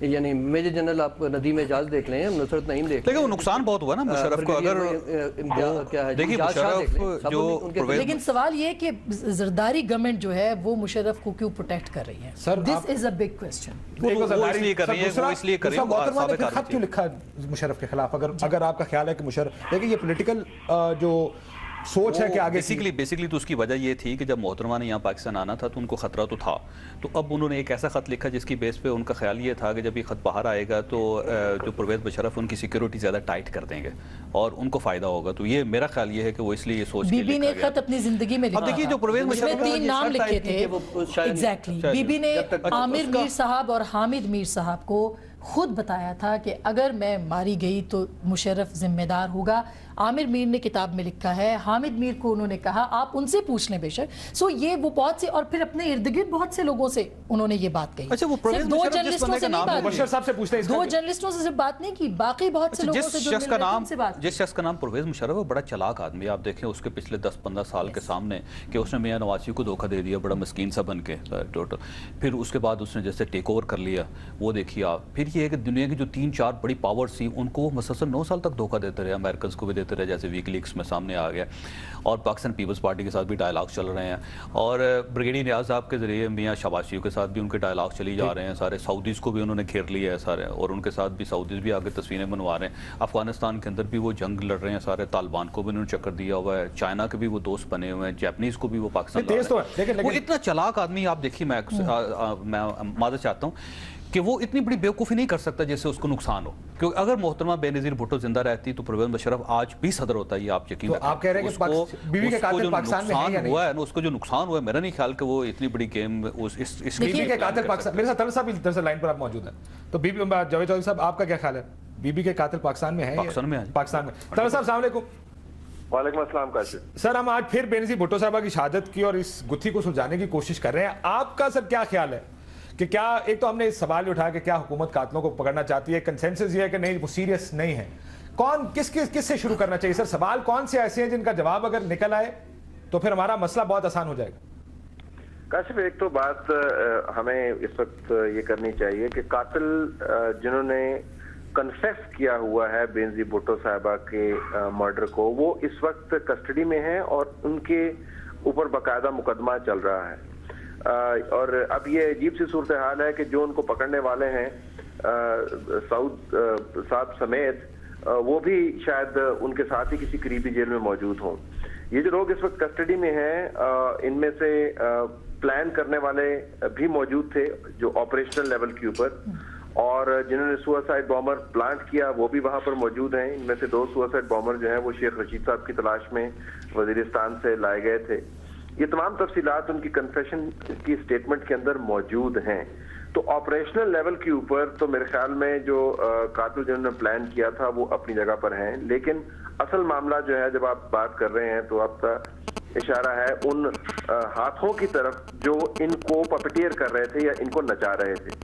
یعنی major general آپ ندیم اعجاز دیکھ لیں, نصرت نعیم دیکھ لیں, لیکن وہ نقصان بہت ہوا نا مشرف کو. اگر دیکھیے مشرف جو, لیکن سوال یہ کہ زرداری گورنمنٹ جو ہے وہ مشرف کو کیوں پروٹیکٹ کر رہی ہے؟ دس از اے بگ کوسچن. وہ اس لیے کر رہی ہے, وہ اس لیے کر رہی ہے. محترمہ نے خط کیوں لکھا مشرف کے خلاف؟ اگر آپ کا خیال ہے کہ مشرف, دیکھیں یہ پولیٹیکل جو سوچ ہے کہ آگے بیسیکلی تو اس کی وجہ یہ تھی کہ جب محترمہ نے یہاں پاکستان آنا تھا تو ان کو خطرہ تو تھا, تو اب انہوں نے ایک ایسا خط لکھا جس کی بیس پہ ان کا خیال یہ تھا کہ جب یہ خط باہر آئے گا تو جو پرویز مشرف ان کی سیکیورٹی زیادہ ٹائٹ کر دیں گے اور ان کو فائدہ ہوگا. تو یہ میرا خیال یہ ہے کہ وہ اس لیے یہ سوچ کے لکھا گیا. بی بی نے خط اپنی زندگی میں لکھا, اب دیکھیے جو پرویز مشرف نے 3 نام لکھے تھے ایگزیکٹلی, بی بی نے عامر میر صاحب اور حامد میر صاحب کو خود بتایا تھا کہ اگر میں ماری گئی تو مشرف ذمہ دار ہوگا. عامر میر نے کتاب میں لکھا ہے, حامد میر کو انہوں نے کہا آپ ان سے پوچھ لیں بے شک. سو یہ وہ بہت سے, اور پھر اپنے ارد گرد بہت سے لوگوں سے انہوں نے یہ بات کہی. اچھا وہ پرویز دو جرنلسٹوں سے نہیں بات, 2 جرنلسٹوں سے بات نہیں کی, باقی بہت سے لوگوں سے جو جس شخص کا نام پرویز مشرف ہے بڑا چلاک آدمی. آپ دیکھیں اس کے پچھلے 10-15 سال کے سامنے کہ اس نے میاں نواز کو دھوکہ دے دیا, بڑا مسکین سا بن کے ٹوٹل. پھر اس کے بعد اس نے جیسے ٹیک اوور کر لیا, وہ دیکھیے آپ. پھر یہ ہے کہ دنیا کی جو 3-4 بڑی پاورز تھیں ان کو وہ مسلسل 9 سال تک دھوکہ دیتے رہے, امریکنز کو بھی دیتے رہے جیسے ویک لیکس میں سامنے آ گیا, اور پاکستان پیپلز پارٹی کے ساتھ بھی ڈائلاگ چل رہے ہیں, اور بریگیڈیئر نیاز صاحب کے ذریعے میاں شاباشیوں کے ساتھ بھی ان کے ڈائلاگ چلی جا رہے ہیں سارے. سعودیز کو بھی انہوں نے گھیر لیا ہے سارے, اور ان کے ساتھ بھی سعودیز بھی آگے تصویریں بنوا رہے ہیں. افغانستان کے اندر بھی وہ جنگ لڑ رہے ہیں سارے, طالبان کو بھی انہوں نے چکر دیا ہوا ہے, چائنا کے بھی وہ دوست بنے ہوئے ہیں, جیپنیز کو بھی وہ پاکستان لا رہے ہیں. وہ اتنا چلاک آدمی. آپ دیکھیے میں معذرت چاہتا ہوں کہ وہ اتنی بڑی بیوقوفی نہیں کر سکتا جس سے اس کو نقصان ہو, کیونکہ اگر محترمہ بینظیر بھٹو زندہ رہتی تو پرویز مشرف آج بھی صدر ہوتا ہے. یہ آپ یقین رکھیں. آپ کہہ رہے ہیں کہ بیوی کے قاتل پاکستان میں ہے یا نہیں؟ اس کو جو نقصان ہوا ہے, میرا نہیں خیال کہ وہ اتنی بڑی گیم اس بیوی کے قاتل پاکستان. میرے ساتھ طلعت صاحب بھی لائن پر آپ موجود ہیں, تو بی بی جاوید چودھری صاحب آپ کا کیا خیال ہے, بی بی کے قاتل پاکستان میں ہے؟ پاکستان میں. طلعت صاحب السلام علیکم. وعلیکم السلام. کاشف سر, ہم آج پھر بینظیر بھٹو صاحبہ کی شہادت کی اور اس گتھی کو سلجھانے کی کوشش کر رہے ہیں. آپ کا سر کیا خیال ہے کہ کیا, ایک تو ہم نے اس سوال اٹھا کہ کیا حکومت قاتلوں کو پکڑنا چاہتی ہے, کنسنسس یہ ہے کہ نہیں وہ سیریس نہیں ہے, کون کس سے شروع کرنا چاہیے سر؟ سوال کون سے ایسے ہیں جن کا جواب اگر نکل آئے تو پھر ہمارا مسئلہ بہت آسان ہو جائے گا؟ کاشف, ایک تو بات ہمیں اس وقت یہ کرنی چاہیے کہ قاتل جنہوں نے کنفیس کیا ہوا ہے بینظیر بھٹو صاحبہ کے مرڈر کو, وہ اس وقت کسٹڈی میں ہیں اور ان کے اوپر باقاعدہ مقدمہ چل رہا ہے. اور اب یہ عجیب سی صورتحال ہے کہ جو ان کو پکڑنے والے ہیں سعود صاحب سمیت, وہ بھی شاید ان کے ساتھ ہی کسی قریبی جیل میں موجود ہوں. یہ جو لوگ اس وقت کسٹڈی میں ہیں ان میں سے پلان کرنے والے بھی موجود تھے جو آپریشنل لیول کے اوپر, اور جنہوں نے سوسائڈ بامر پلانٹ کیا وہ بھی وہاں پر موجود ہیں. ان میں سے 2 سوسائڈ بامر جو ہیں وہ شیخ رشید صاحب کی تلاش میں وزیرستان سے لائے گئے تھے. یہ تمام تفصیلات ان کی کنفیشن کی سٹیٹمنٹ کے اندر موجود ہیں. تو آپریشنل لیول کے اوپر تو میرے خیال میں جو قاتل جنہوں نے پلان کیا تھا وہ اپنی جگہ پر ہیں, لیکن اصل معاملہ جو ہے جب آپ بات کر رہے ہیں تو آپ کا اشارہ ہے ان ہاتھوں کی طرف جو ان کو پپٹیئر کر رہے تھے یا ان کو نچا رہے تھے.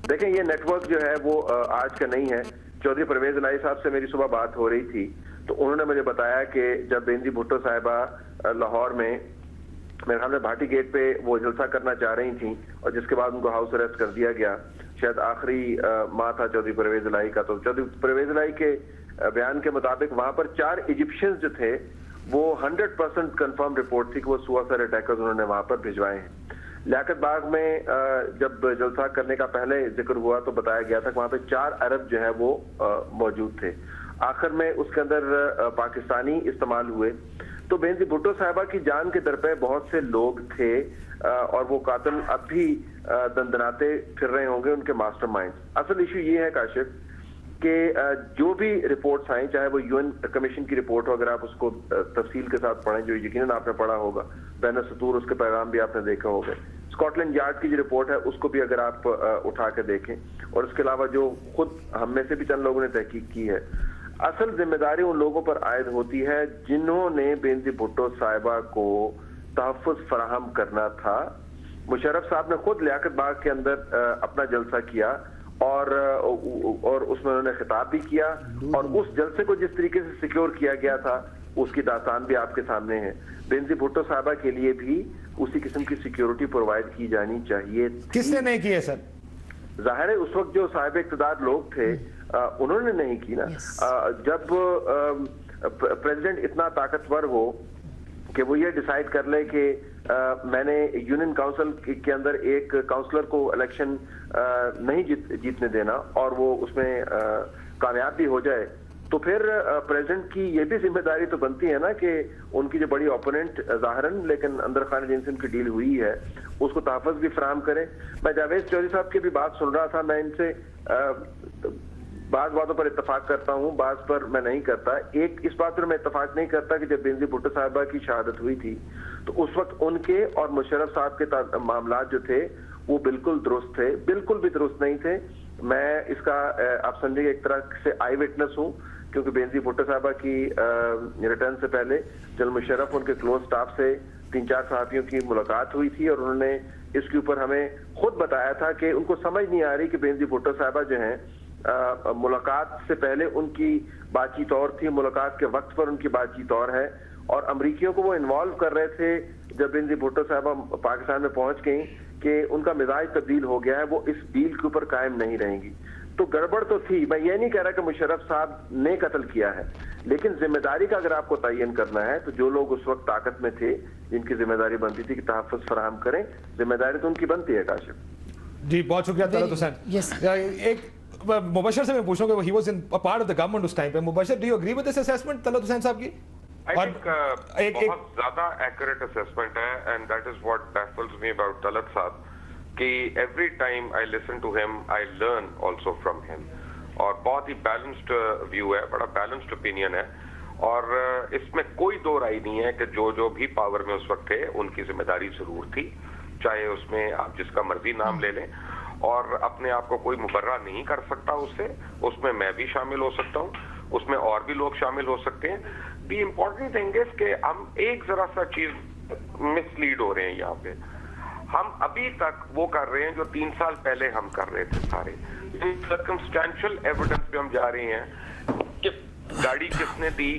دیکھیں یہ نیٹ ورک جو ہے وہ آج کا نہیں ہے. چودھری پرویز الہی صاحب سے میری صبح بات ہو رہی تھی تو انہوں نے مجھے بتایا کہ جب بینظیر بھٹو صاحبہ لاہور میں میرے خیال میں بھاٹی گیٹ پہ وہ جلسہ کرنا چاہ رہی تھیں اور جس کے بعد ان کو ہاؤس اریسٹ کر دیا گیا, شاید آخری ماہ تھا چودھری پرویز الہی کا, تو چودھری پرویز الہی کے بیان کے مطابق وہاں پر 4 ایجپشنز جو تھے وہ 100% کنفرم رپورٹ تھی کہ وہ سوسائڈ اٹیکرز انہوں نے وہاں پر بھجوائے ہیں. لیاقت باغ میں جب جلسہ کرنے کا پہلے ذکر ہوا تو بتایا گیا تھا کہ وہاں پہ 4 عرب جو ہے وہ موجود تھے. آخر میں اس کے اندر پاکستانی استعمال ہوئے. تو بینظیر بھٹو صاحبہ کی جان کے در پہ بہت سے لوگ تھے اور وہ قاتل اب بھی دندناتے پھر رہے ہوں گے, ان کے ماسٹر مائنڈ. اصل ایشو یہ ہے کاشف کہ جو بھی رپورٹس آئیں, چاہے وہ UN کمیشن کی رپورٹ ہو, اگر آپ اس کو تفصیل کے ساتھ پڑھیں جو یقیناً آپ نے پڑھا ہوگا, بین السطور اس کے پیغام بھی آپ نے دیکھا ہوگا, اسکاٹ یارڈ کی جو رپورٹ ہے اس کو بھی اگر آپ اٹھا کے دیکھیں, اور اس کے علاوہ جو خود ہم میں سے بھی چند لوگوں نے تحقیق کی ہے, اصل ذمہ داری ان لوگوں پر عائد ہوتی ہے جنہوں نے بینظیر بھٹو صاحبہ کو تحفظ فراہم کرنا تھا. مشرف صاحب نے خود لیاقت باغ کے اندر اپنا جلسہ کیا اور اس میں انہوں نے خطاب بھی کیا, اور اس جلسے کو جس طریقے سے سیکیور کیا گیا تھا اس کی داستان بھی آپ کے سامنے ہے. بینظیر بھٹو صاحبہ کے لیے بھی اسی قسم کی سیکیورٹی پرووائڈ کی جانی چاہیے. کس نے نہیں کی ہے سر؟ ظاہر ہے اس وقت جو صاحب اقتدار لوگ تھے انہوں نے نہیں کی نا. جب پریزیڈنٹ اتنا طاقتور ہو کہ وہ یہ ڈیسائیڈ کر لے کہ میں نے یونین کاؤنسل کے اندر ایک کاؤنسلر کو الیکشن نہیں جیتنے دینا اور وہ اس میں کامیاب بھی ہو جائے, تو پھر پریزیڈنٹ کی یہ بھی ذمہ داری تو بنتی ہے نا کہ ان کی جو بڑی اوپوننٹ ظاہراً لیکن اندر خانہ جن سے ان کی ڈیل ہوئی ہے اس کو تحفظ بھی فراہم کرے. میں جاوید چودھری صاحب کی بھی بات سن رہا تھا, میں ان سے بعض باتوں پر اتفاق کرتا ہوں, بعض پر میں نہیں کرتا. ایک اس بات پر میں اتفاق نہیں کرتا کہ جب بینظیر بھٹو صاحبہ کی شہادت ہوئی تھی تو اس وقت ان کے اور مشرف صاحب کے معاملات جو تھے وہ بالکل درست تھے, بالکل بھی درست نہیں تھے. میں اس کا آپ سمجھے ایک طرح سے آئی وٹنس ہوں, کیونکہ بینظیر بھٹو صاحبہ کی ریٹرن سے پہلے جنرل مشرف ان کے کلوز سٹاف سے 3-4 صحافیوں کی ملاقات ہوئی تھی اور انہوں نے اس کے اوپر ہمیں خود بتایا تھا کہ ان کو سمجھ نہیں آ رہی کہ بینظیر بھٹو صاحبہ جو ہیں ملاقات سے پہلے ان کی بات چیت اور تھی, ملاقات کے وقت پر ان کی بات چیت اور ہے, اور امریکیوں کو وہ انوالو کر رہے تھے جب بینظیر بھٹو صاحبہ پاکستان میں پہنچ گئیں کہ ان کا مزاج تبدیل ہو گیا ہے, وہ اس ڈیل کے اوپر قائم نہیں رہیں گی. تو گڑبڑ تو تھی. میں یہ نہیں کہہ رہا کہ مشرف صاحب نے قتل کیا ہے, لیکن ذمہ داری کا اگر آپ کو تعین کرنا ہے تو جو لوگ اس وقت طاقت میں تھے جن کی ذمہ داری بنتی تھی کہ تحفظ فراہم کریں, ذمہ داری تو ان کی بنتی ہے. کاشف جی بہت شکریہ طلعت حسین. ایک مبشر سے میں پوچھوں کہ he was in a part of the government اس ٹائم پہ. Mubashir, do you agree with this assessment Talat حسین صاحب کی؟ I think بہت زیادہ accurate assessment ہے, and that is what baffles me about Talat صاحب کہ every time I listen to him I learn also from him, اور بہت ہی بیلنسڈ ویو ہے, بڑا بیلنسڈ اوپینین ہے, اور اس میں کوئی دو رائے نہیں ہے کہ جو بھی پاور میں اس وقت تھے ان کی ذمہ داری ضرور تھی, چاہے اس میں آپ جس کا مرضی نام لے لیں, اور اپنے آپ کو کوئی مبرہ نہیں کر سکتا اس میں میں بھی شامل ہو سکتا ہوں, اس میں اور بھی لوگ شامل ہو سکتے ہیں. دی امپورٹنٹ تھنگ از کہ ہم ایک ذرا سا چیز مس لیڈ ہو رہے ہیں یہاں پہ. ہم ابھی تک وہ کر رہے ہیں جو 3 سال پہلے ہم کر رہے تھے سارے. سرکمسٹینشل ایویڈنس پہ ہم جا رہے ہیں کہ گاڑی کس نے دی,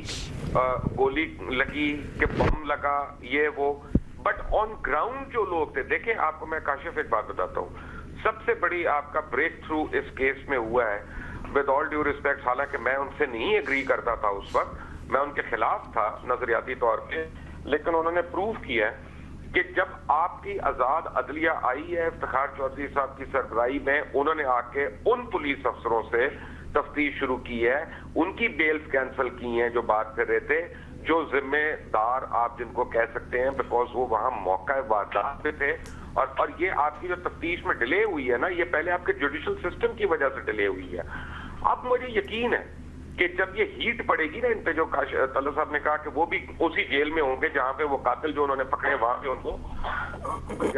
گولی لگی, کہ بم لگا, یہ وہ. بٹ آن گراؤنڈ جو لوگ تھے, دیکھیں آپ کو میں کاشف ایک بات بتاتا ہوں, سب سے بڑی آپ کا بریک تھرو اس کیس میں ہوا ہے, ود آل ڈیو ریسپیکٹ, حالانکہ میں ان سے نہیں ایگری کرتا تھا اس وقت, میں ان کے خلاف تھا نظریاتی طور پہ, لیکن انہوں نے پروو کیا کہ جب آپ کی آزاد عدلیہ آئی ہے افتخار چودھری صاحب کی سربراہی میں, انہوں نے آ کے ان پولیس افسروں سے تفتیش شروع کی ہے, ان کی بیلز کینسل کی ہیں جو بات کر رہے تھے, جو ذمہ دار آپ جن کو کہہ سکتے ہیں, بیکاز وہ وہاں موقع واردات پہ تھے. اور یہ آپ کی جو تفتیش میں ڈیلے ہوئی ہے نا, یہ پہلے آپ کے جوڈیشل سسٹم کی وجہ سے ڈیلے ہوئی ہے. اب مجھے یقین ہے کہ جب یہ ہیٹ پڑے گی نا ان پہ, جو طلعت صاحب نے کہا کہ وہ بھی اسی جیل میں ہوں گے جہاں پہ وہ قاتل جو انہوں نے پکڑے وہاں پہ ان کو,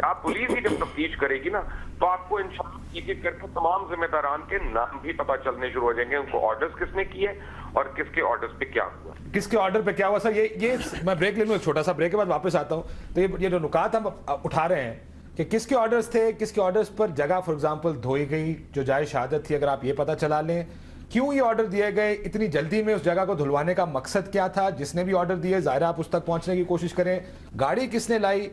آپ پولیس ہی جب تفتیش کرے گی نا تو آپ کو انشاءاللہ ایک ایک کر کے تمام ذمہ داران کے نام بھی پتہ چلنے شروع ہو جائیں گے, ان کو آرڈرز کس نے کیے اور کس کے آرڈرز پہ کیا ہوا, کس کے آرڈر پہ کیا ہوا. سر یہ میں بریک لے لوں, ایک چھوٹا سا بریک کے بعد واپس آتا ہوں. تو یہ جو نکات ہم اٹھا رہے ہیں کہ کس کے آرڈرز تھے, کس کے آرڈرز پر جگہ فار ایگزامپل دھوئی گئی جو جائے شہادت تھی, اگر آپ یہ پتہ چلا لیں کیوں یہ آرڈر دیے گئے, اتنی جلدی میں اس جگہ کو دھلوانے کا مقصد کیا تھا, جس نے بھی آرڈر دیے ظاہر آپ اس تک پہنچنے کی کوشش کریں, گاڑی کس نے لائی,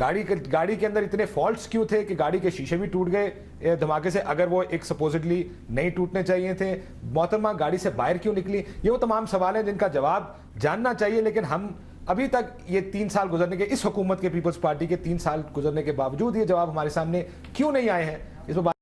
گاڑی کے اندر اتنے فالٹس کیوں تھے کہ گاڑی کے شیشے بھی ٹوٹ گئے دھماکے سے, اگر وہ ایک سپوزڈلی نہیں ٹوٹنے چاہیے تھے, محترمہ گاڑی سے باہر کیوں نکلی. یہ وہ تمام سوال ہیں جن کا جواب جاننا چاہیے, لیکن ہم ابھی تک یہ 3 سال گزرنے کے, اس حکومت کے پیپلز پارٹی کے 3 سال گزرنے کے باوجود یہ جواب ہمارے سامنے کیوں نہیں آئے ہیں, اس